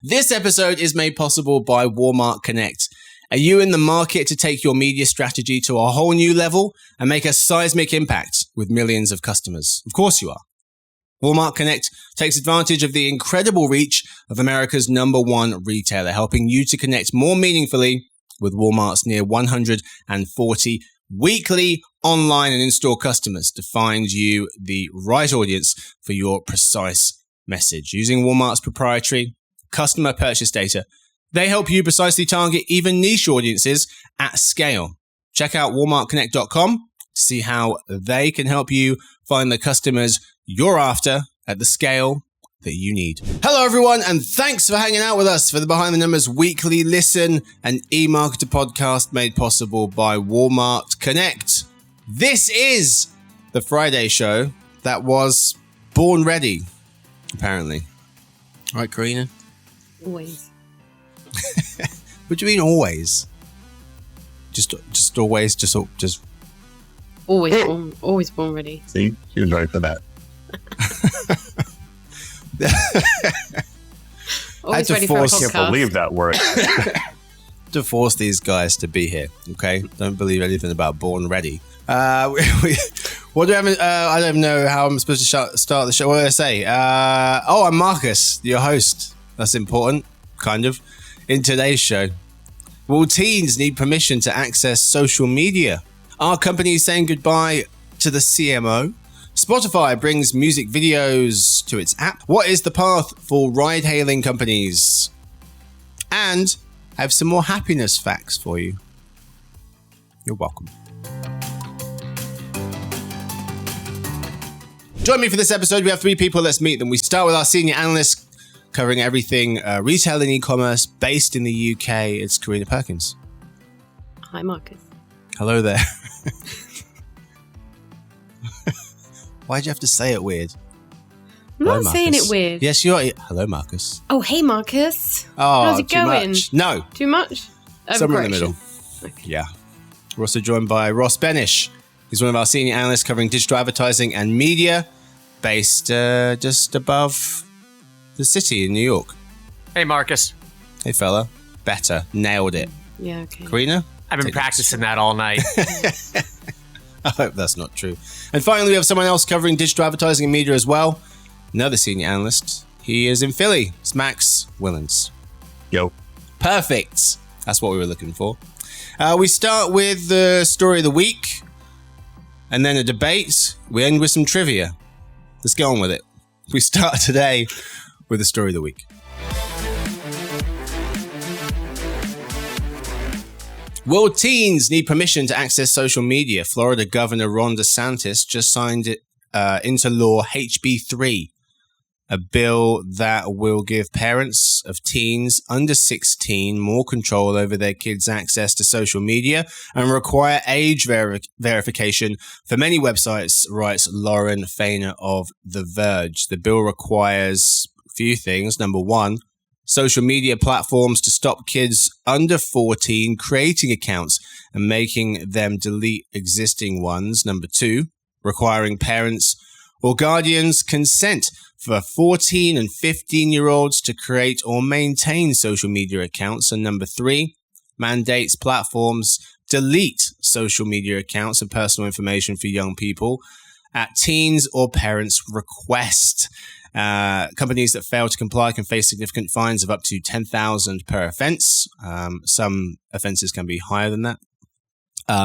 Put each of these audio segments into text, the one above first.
This episode is made possible by Walmart Connect. Are you in the market to take your media strategy to a whole new level and make a seismic impact with millions of customers? Of course you are. Walmart Connect takes advantage of the incredible reach of America's #1 retailer, helping you to connect more meaningfully with Walmart's near 140 weekly online and in-store customers to find you the right audience for your precise message. Using Walmart's proprietary customer purchase data, they help you precisely target even niche audiences at scale. Check out walmartconnect.com to see how they can help you find the customers you're after at the scale that you need. Hello, everyone, and thanks for hanging out with us for the Behind the Numbers Weekly Listen, an eMarketer podcast made possible by Walmart Connect. This is the Friday show that was born ready, apparently. All right, Karina? Always. What do you mean always? Just always, just always born ready. See, she was right for that. Always ready for a podcast. I can't believe that word. To force these guys to be here, okay? Don't believe anything about born ready. What do I have? I don't know how I'm supposed to start the show. What did I say? I'm Marcus, your host. That's important, kind of. In today's show, will teens need permission to access social media? Are companies saying goodbye to the CMO? Spotify brings music videos to its app. What is the path for ride-hailing companies? And I have some more happiness facts for you. You're welcome. Join me for this episode. We have 3 people. Let's meet them. We start with our senior analyst covering everything retail and e-commerce based in the UK. It's Karina Perkins. Hi, Marcus. Hello there. Why'd you have to say it weird? I'm not saying it weird. Yes, you are. Hello, Marcus. Oh, hey, Marcus. Oh, how's it going? Much. No. Too much? Somewhere in the middle. Okay. Yeah. We're also joined by Ross Benish. He's one of our senior analysts covering digital advertising and media based just above the city in New York. Hey, Marcus. Hey, fella. Better. Nailed it. Yeah, okay. Karina? I've been practicing that all night. I hope that's not true. And finally, we have someone else covering digital advertising and media as well. Another senior analyst. He is in Philly. It's Max Willens. Yo. Perfect. That's what we were looking for. We start with the story of the week and then a debate. We end with some trivia. Let's get on with it. We start today with the story of the week. Will teens need permission to access social media? Florida Governor Ron DeSantis just signed it into law HB 3, a bill that will give parents of teens under 16 more control over their kids' access to social media and require age verification for many websites, writes Lauren Fainer of The Verge. The bill requires a few things. Number one, social media platforms to stop kids under 14 creating accounts and making them delete existing ones. Number two, requiring parents or guardians' consent for 14 and 15-year-olds to create or maintain social media accounts. And number three, mandates platforms delete social media accounts and personal information for young people at teens or parents' request. Companies that fail to comply can face significant fines of up to $10,000 per offense. Some offenses can be higher than that.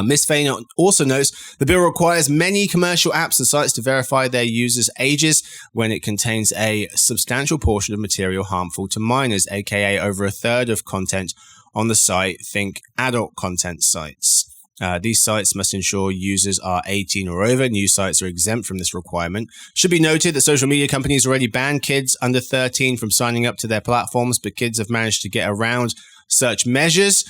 Ms. Fain also notes the bill requires many commercial apps and sites to verify their users' ages when it contains a substantial portion of material harmful to minors, aka over a third of content on the site. Think adult content sites. These sites must ensure users are 18 or over. New sites are exempt from this requirement. Should be noted that social media companies already ban kids under 13 from signing up to their platforms, but kids have managed to get around such measures.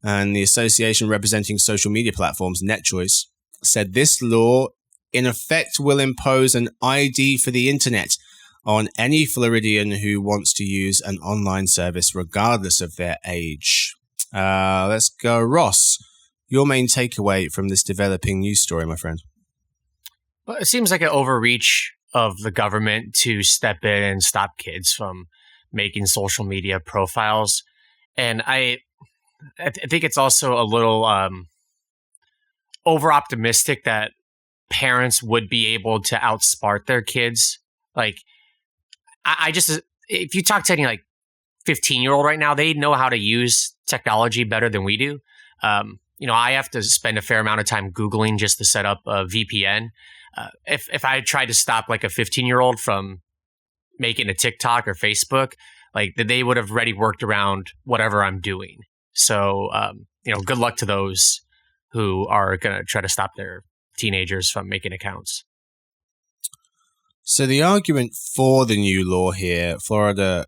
And the association representing social media platforms, NetChoice, said this law in effect will impose an ID for the internet on any Floridian who wants to use an online service regardless of their age. Let's go, Ross. Your main takeaway from this developing news story, my friend? Well, it seems like an overreach of the government to step in and stop kids from making social media profiles. And I think it's also a little over optimistic that parents would be able to outsmart their kids. Like, I just, if you talk to any like 15-year-old right now, they know how to use technology better than we do. I have to spend a fair amount of time Googling just to set up a VPN. If I tried to stop like a 15-year-old from making a TikTok or Facebook, like they would have already worked around whatever I'm doing. So, good luck to those who are going to try to stop their teenagers from making accounts. So the argument for the new law here, Florida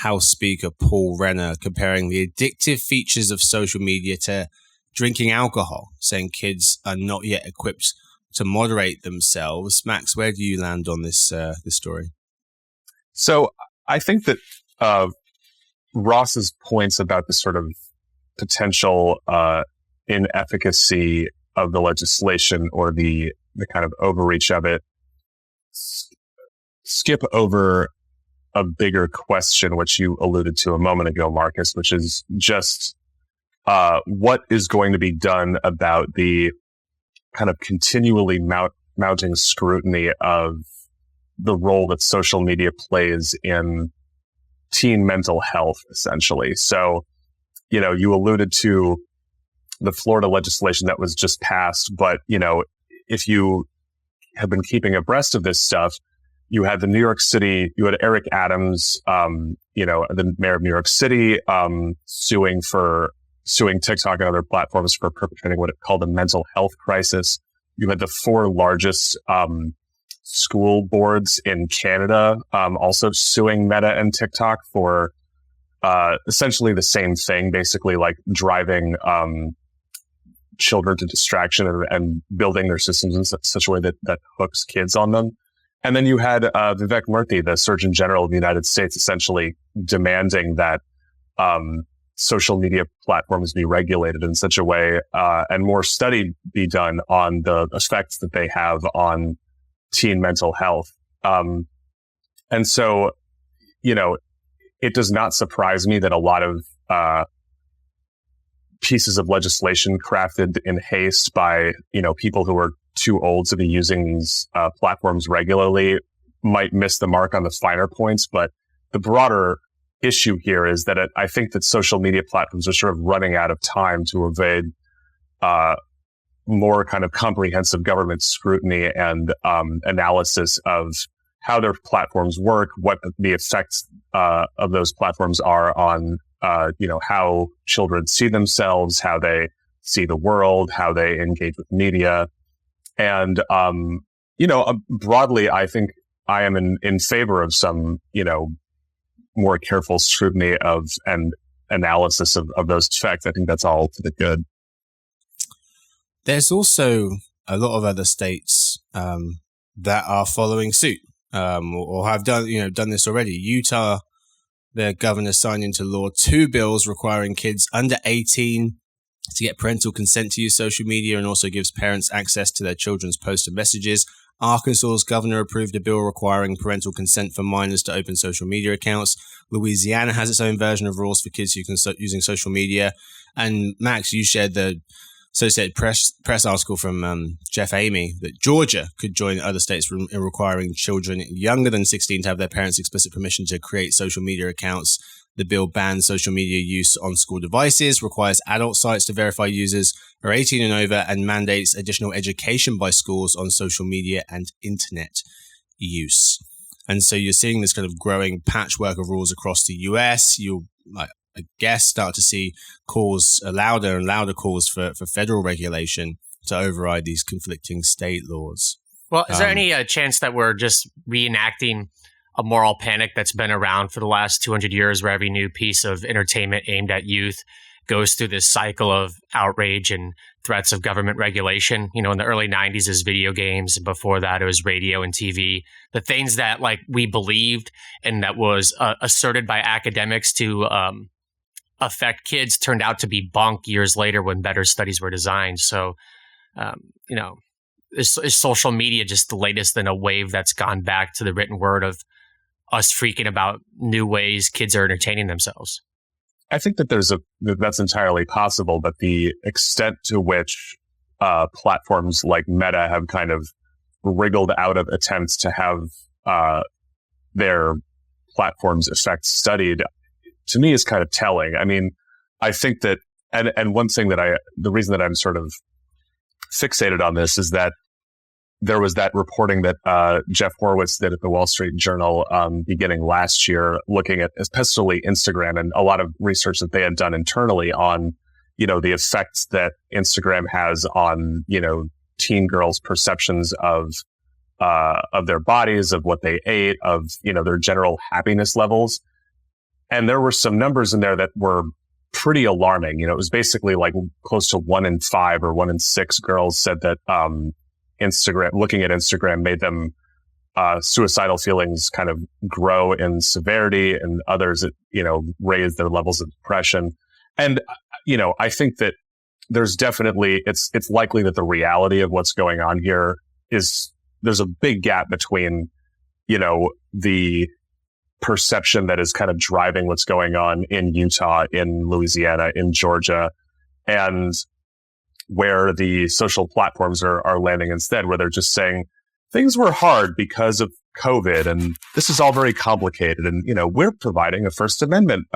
House Speaker Paul Renner comparing the addictive features of social media to drinking alcohol, saying kids are not yet equipped to moderate themselves. Max, where do you land on this story? So I think that Ross's points about the sort of potential inefficacy of the legislation or the kind of overreach of it skip over a bigger question, which you alluded to a moment ago, Marcus, which is just what is going to be done about the kind of continually mounting scrutiny of the role that social media plays in teen mental health, essentially. So, you alluded to the Florida legislation that was just passed, but, if you have been keeping abreast of this stuff, you had Eric Adams, the mayor of New York City, suing TikTok and other platforms for perpetrating what it called a mental health crisis. You had the 4 largest school boards in Canada also suing Meta and TikTok for essentially the same thing, basically like driving children to distraction and building their systems in such a way that hooks kids on them. And then you had Vivek Murthy, the Surgeon General of the United States, essentially demanding that social media platforms be regulated in such a way and more study be done on the effects that they have on teen mental health. And so, it does not surprise me that a lot of pieces of legislation crafted in haste by, people who are too old to be using these platforms regularly might miss the mark on the finer points. But the broader issue here is that I think that social media platforms are sort of running out of time to evade more kind of comprehensive government scrutiny and analysis of how their platforms work, what the effects of those platforms are on, how children see themselves, how they see the world, how they engage with media. And, broadly, I think I am in favor of some, more careful scrutiny of and analysis of those effects. I think that's all to the good. There's also a lot of other states that are following suit or have done this already. Utah, their governor signed into law 2 bills requiring kids under 18 to get parental consent to use social media and also gives parents access to their children's posts and messages. Arkansas's governor approved a bill requiring parental consent for minors to open social media accounts. Louisiana has its own version of rules for kids using social media. And Max, you shared the Associated Press article from Jeff Amy that Georgia could join other states in requiring children younger than 16 to have their parents' explicit permission to create social media accounts. The bill bans social media use on school devices, requires adult sites to verify users are 18 and over, and mandates additional education by schools on social media and internet use. And so you're seeing this kind of growing patchwork of rules across the US. You'll, I guess, start to see louder and louder calls for federal regulation to override these conflicting state laws. Well, is there any chance that we're just reenacting a moral panic that's been around for the last 200 years, where every new piece of entertainment aimed at youth goes through this cycle of outrage and threats of government regulation? In the early 90s, it was video games. And before that, it was radio and TV. The things that we believed and that was asserted by academics to affect kids turned out to be bunk years later when better studies were designed. So, is social media just the latest in a wave that's gone back to the written word of us freaking about new ways kids are entertaining themselves. I think that that's entirely possible, but the extent to which platforms like Meta have kind of wriggled out of attempts to have their platform's effects studied, to me, is kind of telling. I mean, I think that, and one thing the reason that I'm sort of fixated on this is that there was that reporting that Jeff Horowitz did at the Wall Street Journal beginning last year, looking at especially Instagram and a lot of research that they had done internally on, the effects that Instagram has on, teen girls' perceptions of their bodies, of what they ate, of, their general happiness levels. And there were some numbers in there that were pretty alarming. It was basically like close to 1 in 5 or 1 in 6 girls said that looking at Instagram made them suicidal feelings kind of grow in severity, and others that, raised their levels of depression. And, I think that there's definitely, it's likely that the reality of what's going on here is there's a big gap between, the perception that is kind of driving what's going on in Utah, in Louisiana, in Georgia, and where the social platforms are landing instead, where they're just saying things were hard because of COVID and this is all very complicated. And, we're providing a First Amendment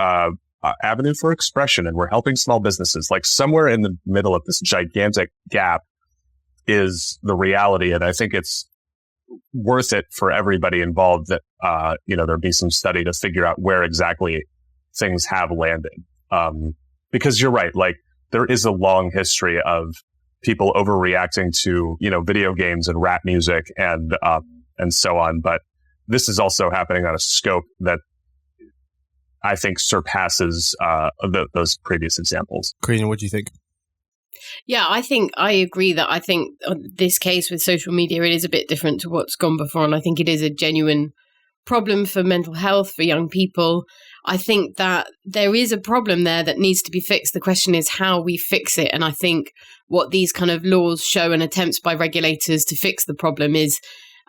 avenue for expression, and we're helping small businesses. Like, somewhere in the middle of this gigantic gap is the reality. And I think it's worth it for everybody involved that, there be some study to figure out where exactly things have landed. Because you're right, like, there is a long history of people overreacting to, video games and rap music and so on. But this is also happening on a scope that I think surpasses those previous examples. Karina, what do you think? Yeah, I agree that I think this case with social media, it is a bit different to what's gone before. And I think it is a genuine problem for mental health for young people. I think that there is a problem there that needs to be fixed. The question is how we fix it. And I think what these kind of laws show and attempts by regulators to fix the problem is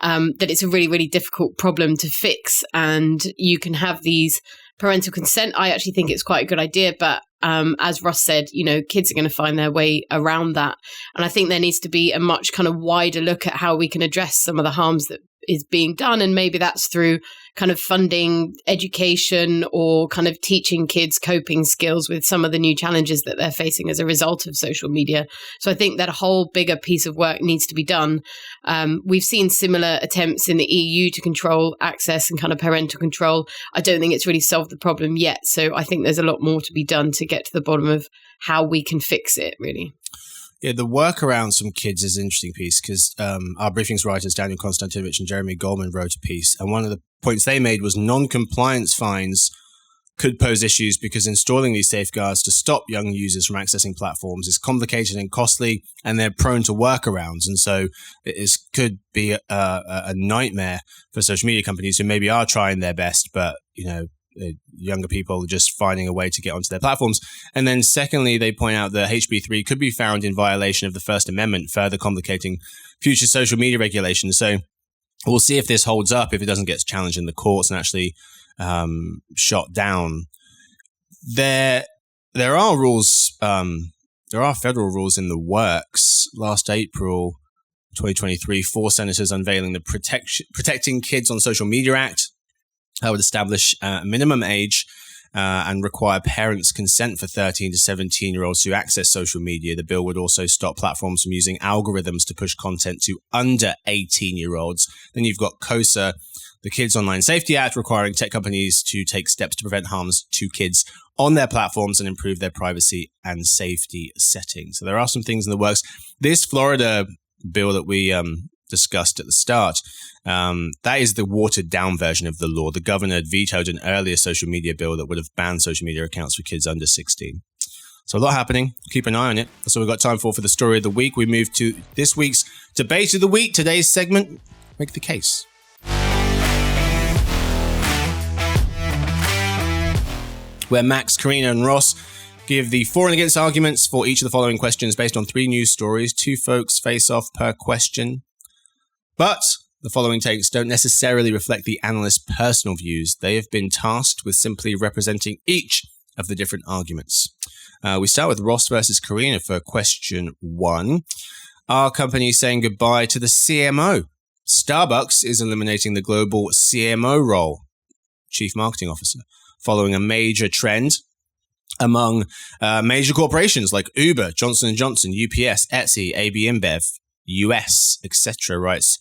that it's a really, really difficult problem to fix. And you can have these parental consent. I actually think it's quite a good idea. But as Russ said, kids are going to find their way around that. And I think there needs to be a much kind of wider look at how we can address some of the harms that is being done. And maybe that's through kind of funding education or kind of teaching kids coping skills with some of the new challenges that they're facing as a result of social media. So I think that a whole bigger piece of work needs to be done. We've seen similar attempts in the EU to control access and kind of parental control. I don't think it's really solved the problem yet. So I think there's a lot more to be done to get to the bottom of how we can fix it, really. Yeah, the work around some kids is an interesting piece because our briefings writers, Daniel Konstantinovich and Jeremy Goldman, wrote a piece. And one of the points they made was non-compliance fines could pose issues because installing these safeguards to stop young users from accessing platforms is complicated and costly, and they're prone to workarounds. And so it could be a nightmare for social media companies who maybe are trying their best, but, younger people just finding a way to get onto their platforms. And then secondly, they point out that HB3 could be found in violation of the First Amendment, further complicating future social media regulations. So we'll see if this holds up, if it doesn't get challenged in the courts and actually shot down. There are rules, there are federal rules in the works. Last April 2023, 4 senators unveiling the Protecting Kids on Social Media Act. I would establish a minimum age and require parents' consent for 13 to 17-year-olds to access social media. The bill would also stop platforms from using algorithms to push content to under 18-year-olds. Then you've got KOSA, the Kids Online Safety Act, requiring tech companies to take steps to prevent harms to kids on their platforms and improve their privacy and safety settings. So there are some things in the works. This Florida bill that we discussed at the start, that is the watered down version of the law. The governor vetoed an earlier social media bill that would have banned social media accounts for kids under 16. So a lot happening. Keep an eye on it. That's all we've got time for the story of the week. We move to this week's debate of the week. Today's segment, Make the Case. Where Max, Karina, and Ross give the for and against arguments for each of the following questions based on 3 news stories. 2 folks face off per question. But The following takes don't necessarily reflect the analyst's personal views. They have been tasked with simply representing each of the different arguments. We start with Ross versus Karina for question 1. Are companies saying goodbye to the CMO? Starbucks is eliminating the global CMO role, Chief Marketing Officer, following a major trend among major corporations like Uber, Johnson & Johnson, UPS, Etsy, AB InBev, US, etc., writes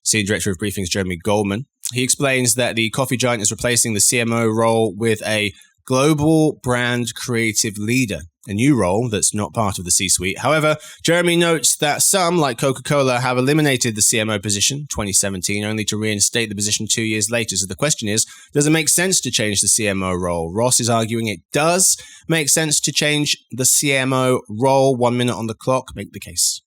Senior Director of Briefings Jeremy Goldman. He explains that the coffee giant is replacing the CMO role with a global brand creative leader, a new role that's not part of the C-suite. However, Jeremy notes that some, like Coca-Cola, have eliminated the CMO position in 2017, only to reinstate the position 2 years later. So the question is, does it make sense to change the CMO role? Ross is arguing it does make sense to change the CMO role. 1 minute on the clock. Make the case.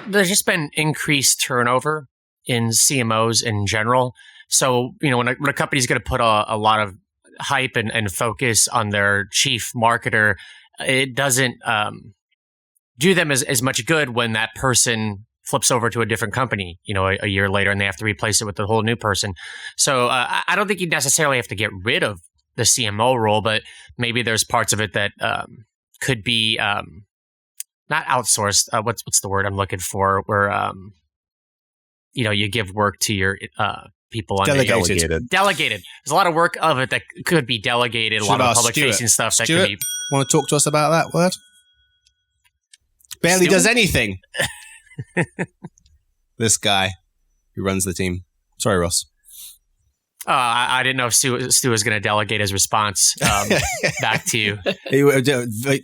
There's just been increased turnover in CMOs in general. So, when a company's going to put a lot of hype and focus on their chief marketer, it doesn't do them as much good when that person flips over to a different company, a year later, and they have to replace it with a whole new person. So I don't think you necessarily have to get rid of the CMO role, but maybe there's parts of it that could be not outsourced. What's the word I'm looking for? Where you give work to your people on Delegated. Delegated. There's a lot of work of it that could be delegated. A lot of public-facing stuff that could be. Want to talk to us about that word? Barely does anything. This guy who runs the team. Sorry, Ross. I didn't know if Stu was going to delegate his response back to you.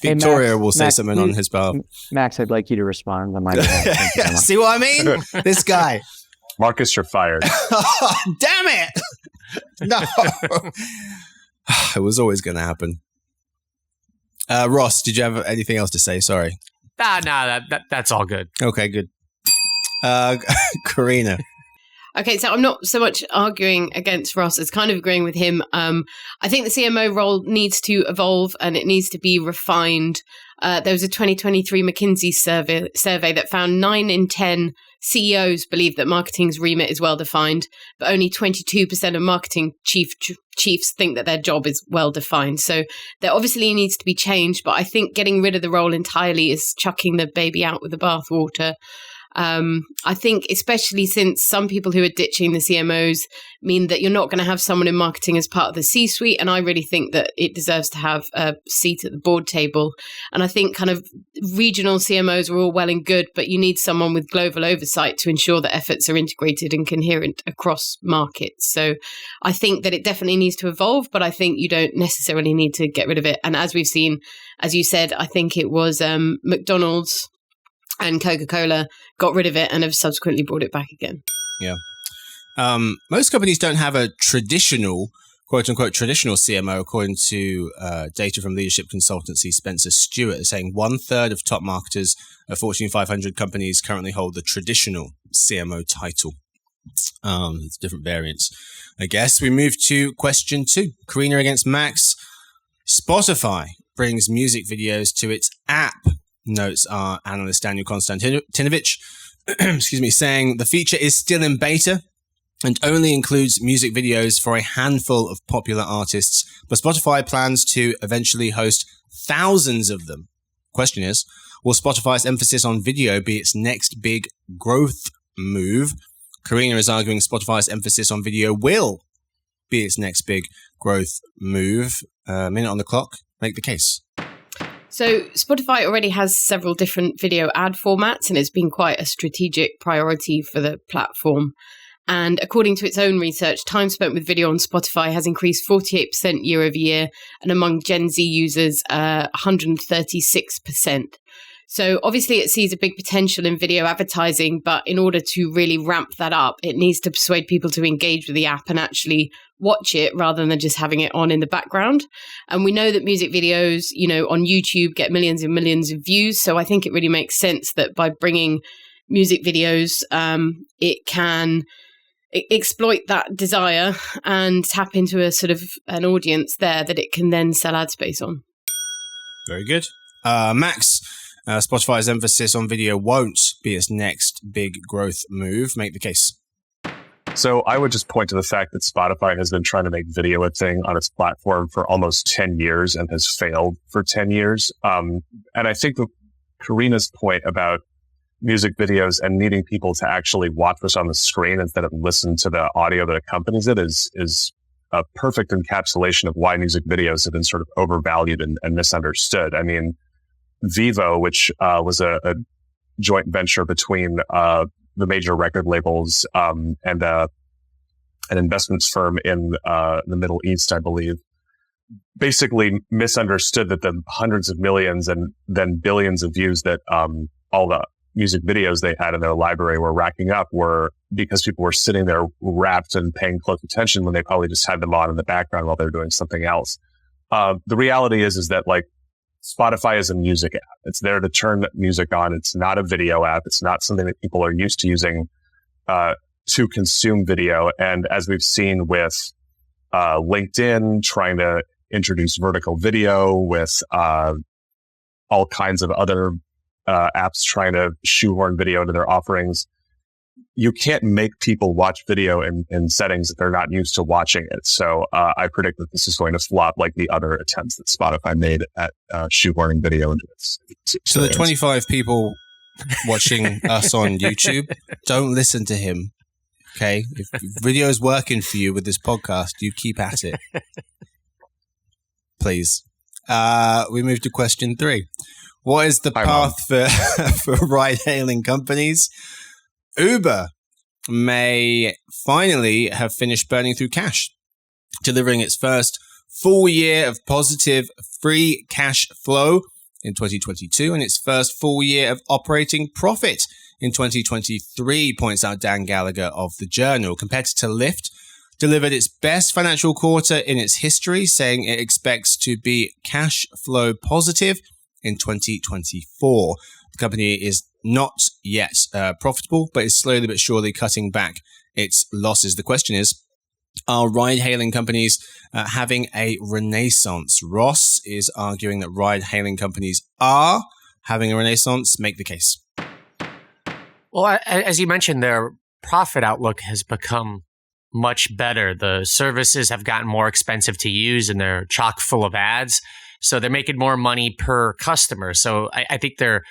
Victoria will say something on his behalf. Max, I'd like you to respond on my behalf. See what I mean? This guy. Marcus, you're fired. Damn it! No. It was always going to happen. Ross, did you have anything else to say? Sorry. No, that's all good. Okay, good. Karina. Okay, so I'm not so much arguing against Ross as kind of agreeing with him. I think the CMO role needs to evolve and it needs to be refined. There was a 2023 McKinsey survey that found 9 in 10 CEOs believe that marketing's remit is well defined, but only 22% of marketing chiefs think that their job is well defined. So there obviously needs to be change, but I think getting rid of the role entirely is chucking the baby out with the bathwater. I think especially since some people who are ditching the CMOs mean that you're not going to have someone in marketing as part of the C-suite. And I really think that it deserves to have a seat at the board table. And I think kind of regional CMOs are all well and good, but you need someone with global oversight to ensure that efforts are integrated and coherent across markets. So I think that it definitely needs to evolve, but I think you don't necessarily need to get rid of it. And as we've seen, as you said, I think it was McDonald's and Coca-Cola got rid of it and have subsequently brought it back again. Yeah. Most companies don't have a traditional, quote-unquote, traditional CMO, according to data from leadership consultancy Spencer Stewart. They're saying 1/3 of top marketers of Fortune 500 companies currently hold the traditional CMO title. There's different variants. I guess we move to question 2. Karina against Max. Spotify brings music videos to its app, notes our analyst Daniel Konstantinovich, saying the feature is still in beta and only includes music videos for a handful of popular artists, but Spotify plans to eventually host thousands of them. Question is, will Spotify's emphasis on video be its next big growth move? Karina is arguing Spotify's emphasis on video will be its next big growth move. Minute on the clock. Make the case. So Spotify already has several different video ad formats, and it's been quite a strategic priority for the platform. And according to its own research, time spent with video on Spotify has increased 48% year over year, and among Gen Z users, 136%. So obviously it sees a big potential in video advertising, but in order to really ramp that up, it needs to persuade people to engage with the app and actually watch it rather than just having it on in the background. And we know that music videos, on YouTube get millions and millions of views. So I think it really makes sense that by bringing music videos, it can exploit that desire and tap into a sort of an audience there that it can then sell ad space on. Very good. Max, Spotify's emphasis on video won't be its next big growth move. Make the case. So I would just point to the fact that Spotify has been trying to make video a thing on its platform for almost 10 years and has failed for 10 years. And I think that Karina's point about music videos and needing people to actually watch this on the screen instead of listen to the audio that accompanies it is a perfect encapsulation of why music videos have been sort of overvalued and misunderstood. I mean, Vivo, which was a joint venture between the major record labels and an investments firm in the Middle East, I believe, basically misunderstood that the hundreds of millions and then billions of views that all the music videos they had in their library were racking up were because people were sitting there rapt and paying close attention when they probably just had them on in the background while they're doing something else. The reality is that like Spotify is a music app. It's there to turn music on. It's not a video app. It's not something that people are used to using to consume video. And as we've seen with LinkedIn trying to introduce vertical video, with all kinds of other apps trying to shoehorn video into their offerings, you can't make people watch video in settings that they're not used to watching it. So I predict that this is going to flop like the other attempts that Spotify made at shoehorning video into its experience. So the 25 people watching us on YouTube, don't listen to him. Okay? If video is working for you with this podcast, you keep at it. Please. We move to question 3. What is the path for ride-hailing companies? Uber may finally have finished burning through cash, delivering its first full year of positive free cash flow in 2022 and its first full year of operating profit in 2023, points out Dan Gallagher of The Journal. Competitor Lyft delivered its best financial quarter in its history, saying it expects to be cash flow positive in 2024. The company is not yet profitable, but is slowly but surely cutting back its losses. The question is, are ride-hailing companies having a renaissance? Ross is arguing that ride-hailing companies are having a renaissance. Make the case. Well, as you mentioned, their profit outlook has become much better. The services have gotten more expensive to use and they're chock full of ads. So they're making more money per customer. So I think their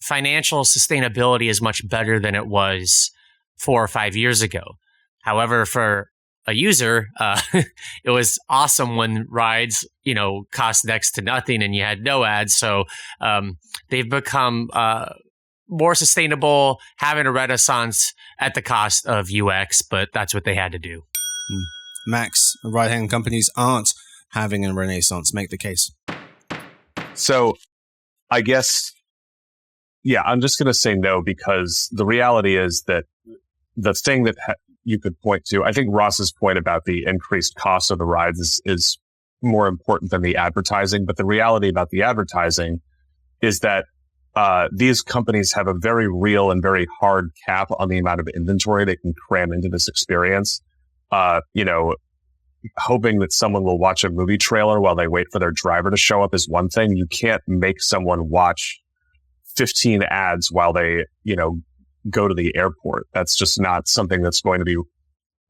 financial sustainability is much better than it was 4 or 5 years ago. However, for a user, it was awesome when rides, cost next to nothing and you had no ads. So they've become more sustainable, having a renaissance at the cost of UX, but that's what they had to do. Max, ride-hailing companies aren't having a renaissance. Make the case. So I guess, I'm just going to say no, because the reality is that the thing that you could point to, I think Ross's point about the increased cost of the rides is more important than the advertising. But the reality about the advertising is that these companies have a very real and very hard cap on the amount of inventory they can cram into this experience. Hoping that someone will watch a movie trailer while they wait for their driver to show up is one thing. You can't make someone watch 15 ads while they, go to the airport. That's just not something that's going to be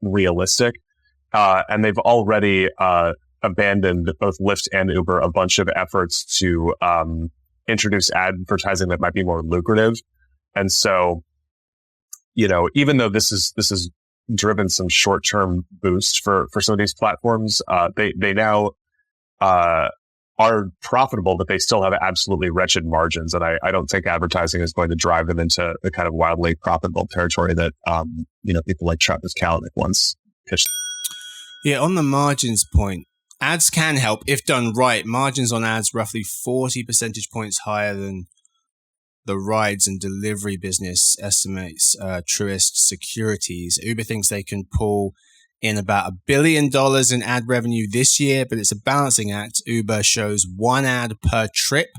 realistic. And they've already abandoned, both Lyft and Uber, a bunch of efforts to introduce advertising that might be more lucrative. And so, even though this is driven some short-term boost for some of these platforms, they now are profitable, but they still have absolutely wretched margins. And I don't think advertising is going to drive them into the kind of wildly profitable territory that, people like Travis Kalanick once pitched. Yeah, on the margins point, ads can help if done right. Margins on ads roughly 40 percentage points higher than the rides and delivery business, estimates Truist Securities. Uber thinks they can pull in about $1 billion in ad revenue this year, but it's a balancing act. Uber shows 1 ad per trip.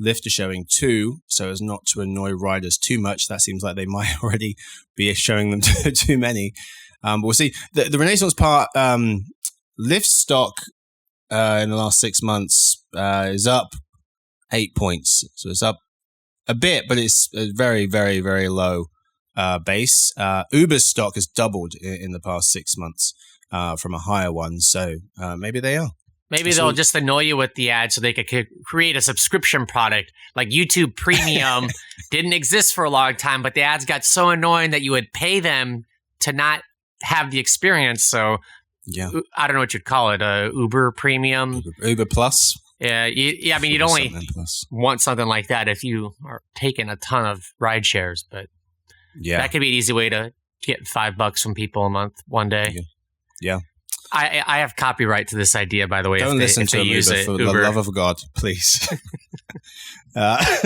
Lyft is showing 2, so as not to annoy riders too much. That seems like they might already be showing them too many. But we'll see. The renaissance part, Lyft stock in the last 6 months is up 8 points. So it's up a bit, but it's very, very, very low base. Uber's stock has doubled in the past 6 months from a higher one. So maybe they are. Maybe they'll just annoy you with the ads so they could create a subscription product. Like YouTube Premium didn't exist for a long time, but the ads got so annoying that you would pay them to not have the experience. So yeah, I don't know what you'd call it, Uber Premium. Uber Plus? Yeah, I mean, you'd only want something like that if you are taking a ton of ride shares, but that could be an easy way to get $5 from people a month one day. Yeah. I have copyright to this idea, by the way. Don't listen to Uber, for the love of God, please. That's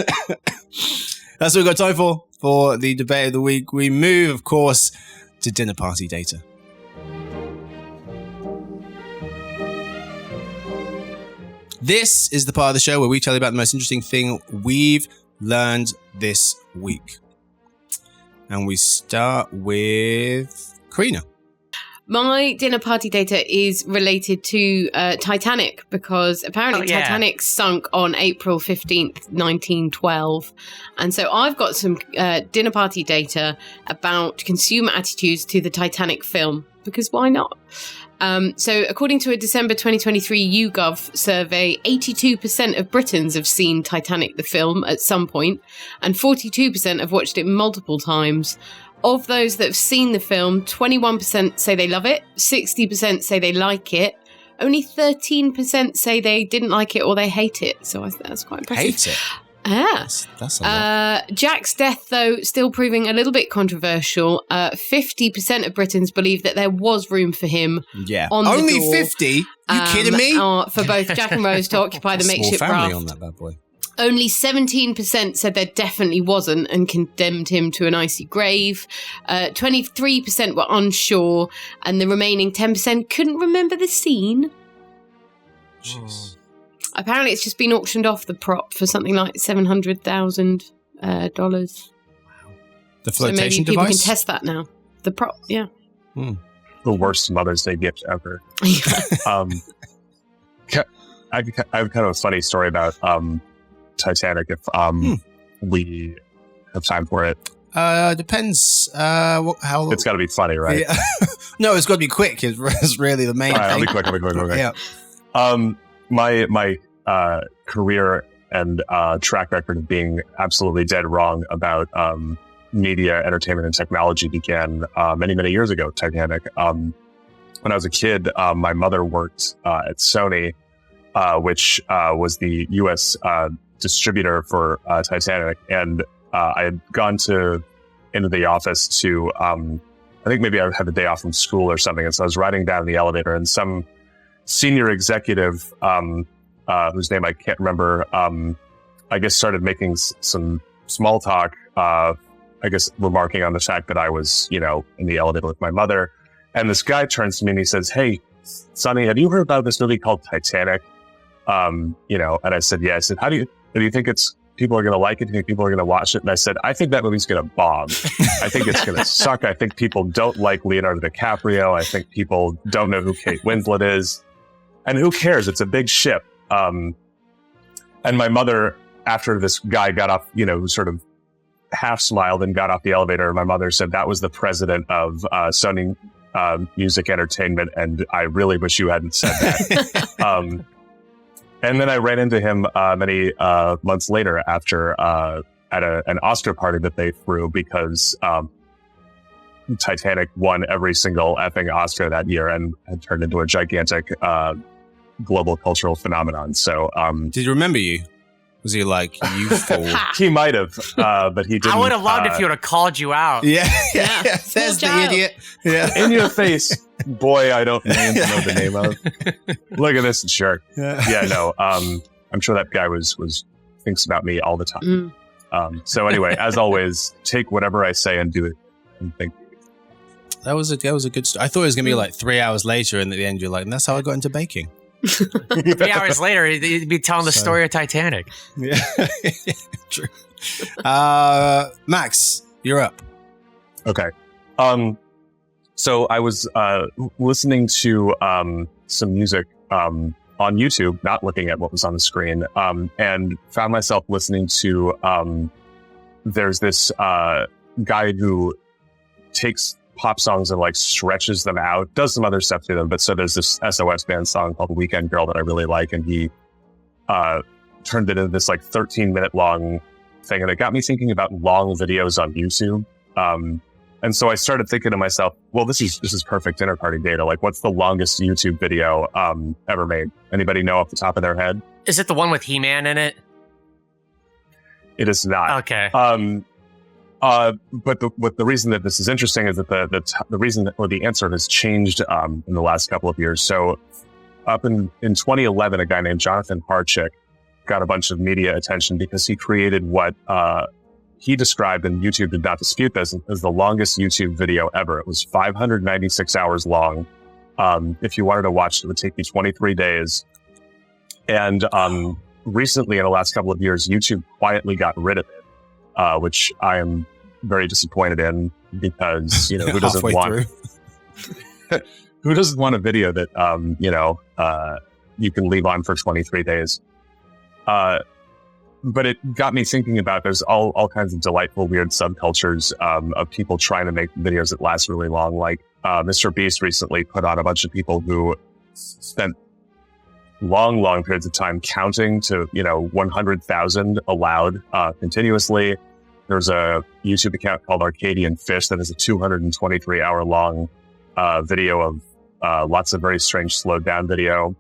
what we've got time for the debate of the week. We move, of course, to dinner party data. This is the part of the show where we tell you about the most interesting thing we've learned this week. And we start with Karina. My dinner party data is related to Titanic, because apparently Titanic sunk on April 15th, 1912. And so I've got some dinner party data about consumer attitudes to the Titanic film, because why not? So according to a December 2023 YouGov survey, 82% of Britons have seen Titanic the film at some point, and 42% have watched it multiple times. Of those that have seen the film, 21% say they love it, 60% say they like it, only 13% say they didn't like it or they hate it. So I think that's quite impressive. Hate it? Yeah. That's a lot. Jack's death, though, still proving a little bit controversial. 50% of Britons believe that there was room for him. Yeah. On Only the door, 50? You kidding me? For both Jack and Rose to occupy the makeshift Small family raft. on that bad boy. Only 17% said there definitely wasn't and condemned him to an icy grave. 23% were unsure, and the remaining 10% couldn't remember the scene. Jeez. Apparently, it's just been auctioned off, the prop, for something like $700,000. The flotation so maybe people device? can test that now. The prop, yeah. The worst Mother's Day gift ever. I have kind of a funny story about Titanic, if we have time for it. Depends how... It's got to be funny, right? Yeah. No, it's got to be quick. It's really the main All right, thing. I'll be quick. Yeah. My career and track record of being absolutely dead wrong about media, entertainment, and technology began many, many years ago, Titanic. When I was a kid, my mother worked at Sony, which was the U.S. Distributor for Titanic. And I had gone into the office to, I think maybe I had a day off from school or something. And so I was riding down the elevator, and some senior executive, whose name I can't remember, I guess started making some small talk, I guess remarking on the fact that I was, in the elevator with my mother. And this guy turns to me and he says, "Hey, Sonny, have you heard about this movie called Titanic?" And I said, "Yeah." I said, do you think people are going to like it? Do you think people are going to watch it? And I said, "I think that movie's going to bomb. I think it's going to suck. I think people don't like Leonardo DiCaprio. I think people don't know who Kate Winslet is. And who cares? It's a big ship." And my mother, after this guy got off, who sort of half smiled and got off the elevator, my mother said, "That was the president of Sony Music Entertainment, and I really wish you hadn't said that." And then I ran into him many months later after at an Oscar party that they threw, because Titanic won every single effing Oscar that year and had turned into a gigantic global cultural phenomenon. So, did he remember you? Was he like, "You fool"? He might have, but he didn't. I would have loved if he would have called you out. Yeah. There's the idiot. Yeah. In your face, boy, I don't know the name of. Look at this jerk. Yeah, no. I'm sure that guy thinks about me all the time. So anyway, as always, take whatever I say and do it. And think. That was a good story. I thought it was gonna be like 3 hours later, and at the end you're like, "And that's how I got into baking." 3 hours later, he'd be telling the story of Titanic. Yeah, true. Max, you're up. Okay. So I was listening to some music on YouTube, not looking at what was on the screen, and found myself listening to there's this guy who takes pop songs and like stretches them out, does some other stuff to them. But so there's this SOS band song called Weekend Girl that I really like. And he turned it into this like 13-minute long thing. And it got me thinking about long videos on YouTube. And so I started thinking to myself, well, this is perfect dinner party data. Like, what's the longest YouTube video ever made? Anybody know off the top of their head? Is it the one with He-Man in it? It is not. Okay. But the reason that this is interesting is that the reason or the answer has changed in the last couple of years. So up in 2011, a guy named Jonathan Harchick got a bunch of media attention because he created what he described, and YouTube did not dispute this, as the longest YouTube video ever. It was 596 hours long. If you wanted to watch it, it would take you 23 days. And recently, in the last couple of years, YouTube quietly got rid of it, which I am very disappointed in, because, you know, who doesn't want who doesn't want a video that you can leave on for 23 days. But it got me thinking about, there's all kinds of delightful, weird subcultures of people trying to make videos that last really long. Like Mr. Beast recently put on a bunch of people who spent long periods of time counting to, 100,000 aloud continuously. There's a YouTube account called Arcadian Fish that is a 223-hour long video of lots of very strange slowed down video.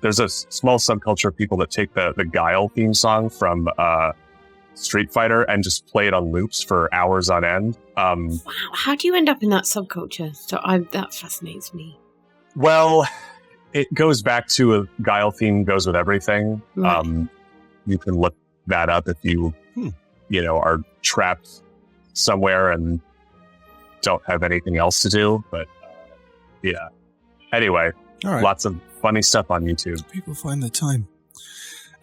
There's a small subculture of people that take the Guile theme song from Street Fighter and just play it on loops for hours on end. Wow, how do you end up in that subculture? So that fascinates me. Well, it goes back to a Guile theme goes with everything. Right. You can look that up if you, are trapped somewhere and don't have anything else to do. But yeah. Anyway, all right. Lots of funny stuff on YouTube. People find the time.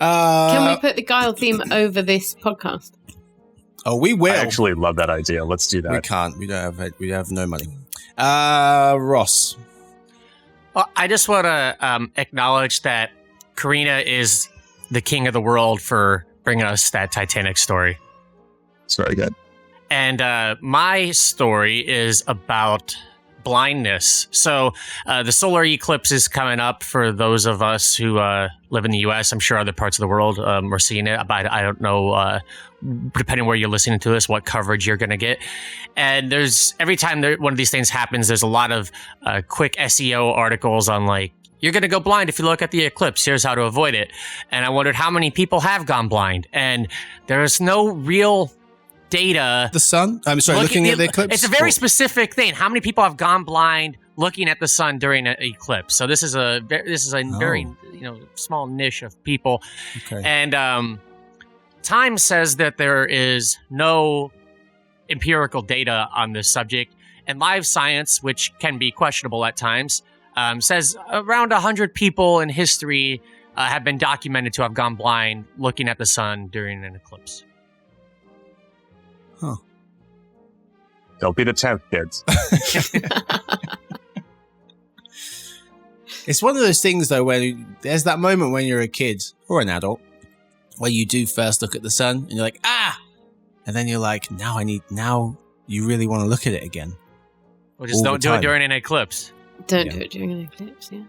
Can we put the Guile theme over this podcast? Oh, we will. I actually love that idea. Let's do that. We can't. We don't have. We have no money. Ross. Well, I just want to acknowledge that Karina is the king of the world for bringing us that Titanic story. It's very good. And my story is about blindness. So the solar eclipse is coming up for those of us who live in the U.S. I'm sure other parts of the world are seeing it, but I don't know, depending where you're listening to this, what coverage you're going to get. And there's every time one of these things happens, there's a lot of quick SEO articles on like, you're going to go blind if you look at the eclipse. Here's how to avoid it. And I wondered how many people have gone blind. And there's no real data. The sun? I'm sorry, looking at the eclipse? It's a very specific thing. How many people have gone blind looking at the sun during an eclipse? So this is a very small niche of people. Okay. And Time says that there is no empirical data on this subject. And Live Science, which can be questionable at times, says around 100 people in history have been documented to have gone blind looking at the sun during an eclipse. Huh. Don't be the 10th, kids. It's one of those things, though, where there's that moment when you're a kid or an adult where you do first look at the sun and you're like, and then you're like, now you really want to look at it again. Well, just don't do it during an eclipse. Don't do it during an eclipse, yeah.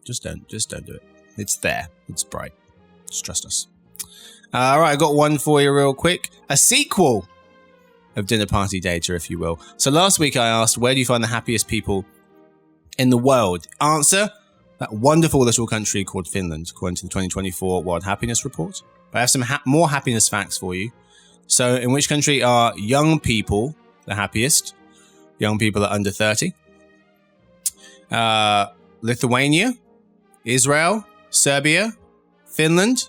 Just don't do it. It's there. It's bright. Just trust us. All right, I got one for you real quick. A sequel of dinner party data, if you will. So last week I asked, where do you find the happiest people in the world? Answer, that wonderful little country called Finland, according to the 2024 World Happiness Report. But I have some more happiness facts for you. So in which country are young people the happiest? Young people are under 30. Lithuania, Israel, Serbia, Finland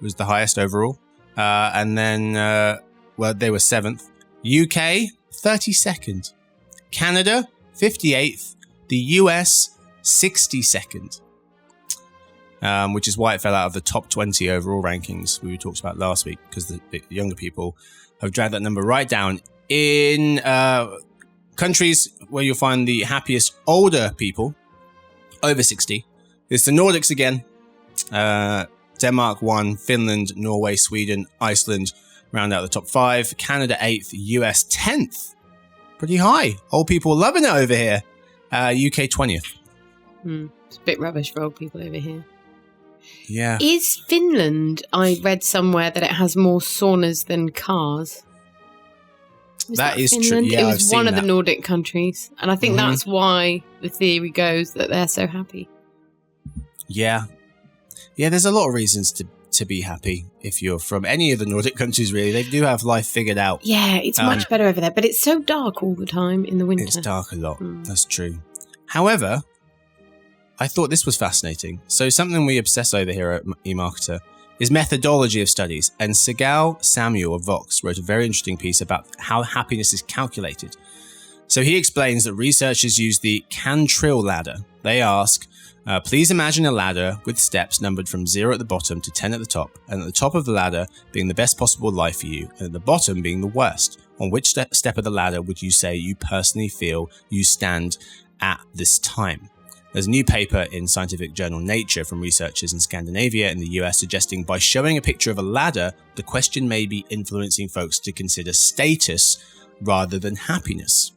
was the highest overall. And then, they were 7th. UK, 32nd. Canada, 58th. The US, 62nd. Which is why it fell out of the top 20 overall rankings we talked about last week, because the younger people have dragged that number right down. In countries where you'll find the happiest older people, over 60, it's the Nordics again. Denmark 1, Finland, Norway, Sweden, Iceland round out the top 5. Canada 8th, US 10th. pretty high. Old people loving it over here. UK 20th. It's a bit rubbish for old people over here. Yeah. Is Finland, I read somewhere that it has more saunas than cars. That is true. Finland? Yeah, it I've was seen one of that. the Nordic countries. And I think that's why the theory goes that they're so happy. Yeah. Yeah, there's a lot of reasons to be happy if you're from any of the Nordic countries, really. They do have life figured out. Yeah, it's much better over there. But it's so dark all the time in the winter. It's dark a lot. That's true. However, I thought this was fascinating. So something we obsess over here at eMarketer is methodology of studies. And Sigal Samuel of Vox wrote a very interesting piece about how happiness is calculated. So he explains that researchers use the Cantril ladder. They ask, please imagine a ladder with steps numbered from 0 at the bottom to 10 at the top, and at the top of the ladder being the best possible life for you, and at the bottom being the worst. On which step of the ladder would you say you personally feel you stand at this time? There's a new paper in scientific journal Nature from researchers in Scandinavia in the US suggesting by showing a picture of a ladder, the question may be influencing folks to consider status rather than happiness.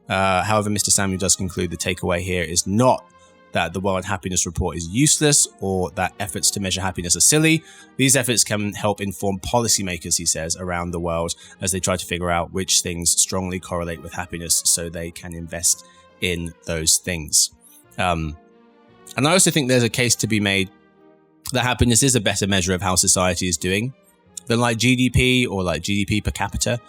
However, Mr. Samuel does conclude the takeaway here is not that the World Happiness Report is useless or that efforts to measure happiness are silly. These efforts can help inform policymakers, he says, around the world as they try to figure out which things strongly correlate with happiness so they can invest in those things. And I also think there's a case to be made that happiness is a better measure of how society is doing than like GDP or like GDP per capita.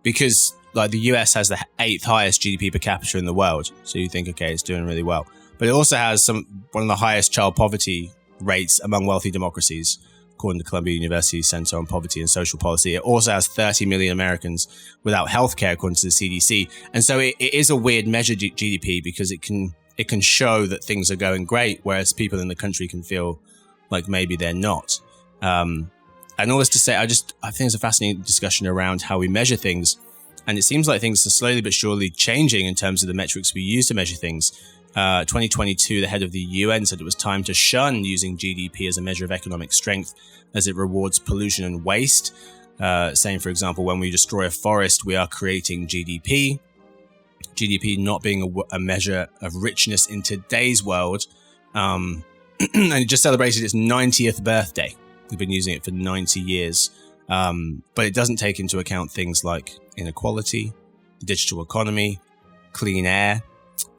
Because like the US has the 8th highest GDP per capita in the world. So you think, okay, it's doing really well. But it also has one of the highest child poverty rates among wealthy democracies, according to Columbia University Center on Poverty and Social Policy. It also has 30 million Americans without healthcare, according to the CDC. And so it is a weird measure, GDP, because it can show that things are going great, whereas people in the country can feel like maybe they're not. And all this to say, I think it's a fascinating discussion around how we measure things. And it seems like things are slowly but surely changing in terms of the metrics we use to measure things. 2022, the head of the UN said it was time to shun using GDP as a measure of economic strength as it rewards pollution and waste. Saying, for example, when we destroy a forest, we are creating GDP. GDP not being a measure of richness in today's world. And it just celebrated its 90th birthday. We've been using it for 90 years. But it doesn't take into account things like inequality, digital economy, clean air.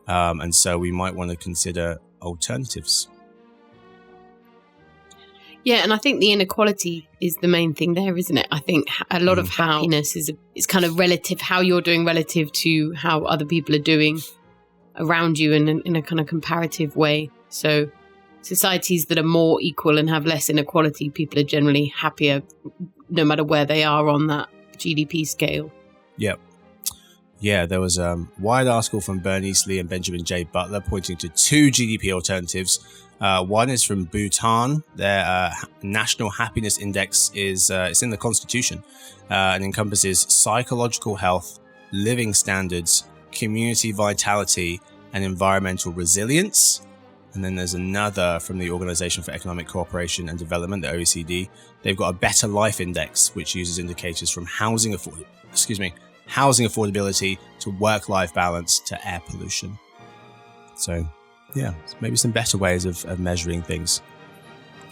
And so we might want to consider alternatives. Yeah, and I think the inequality is the main thing there, isn't it? I think a lot of happiness is kind of relative, how you're doing relative to how other people are doing around you in a kind of comparative way. So societies that are more equal and have less inequality, people are generally happier no matter where they are on that GDP scale. Yep. Yeah, there was a wide article from Bernice Lee and Benjamin J. Butler pointing to 2 GDP alternatives. One is from Bhutan. Their National Happiness Index is it's in the Constitution and encompasses psychological health, living standards, community vitality, and environmental resilience. And then there's another from the Organization for Economic Cooperation and Development, the OECD. They've got a Better Life Index, which uses indicators from housing affordability to work-life balance to air pollution. So, yeah, maybe some better ways of measuring things.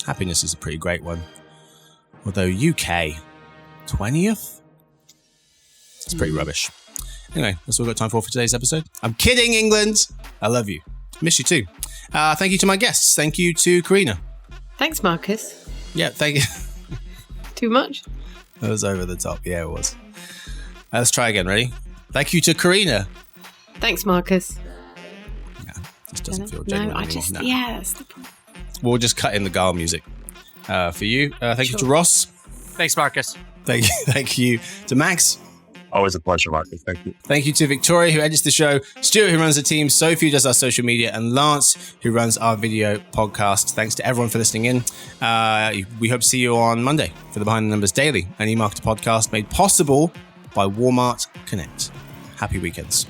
Happiness is a pretty great one. Although UK 20th? It's pretty rubbish. Anyway, that's all we've got time for today's episode. I'm kidding, England! I love you. Miss you too. Thank you to my guests. Thank you to Karina. Thanks, Marcus. Yeah, thank you. Too much? That was over the top. Yeah, it was. Let's try again. Ready? Thank you to Karina. Thanks, Marcus. Yeah, this doesn't feel genuine anymore. No. Yeah, that's the point. We'll just cut in the Gale music. For you, thank you to Ross. Thanks, Marcus. Thank you to Max. Always a pleasure, Marcus. Thank you. Thank you to Victoria, who edits the show, Stuart, who runs the team, Sophie, who does our social media, and Lance, who runs our video podcast. Thanks to everyone for listening in. We hope to see you on Monday for the Behind the Numbers Daily, an eMarketer podcast made possible by Walmart Connect. Happy weekends.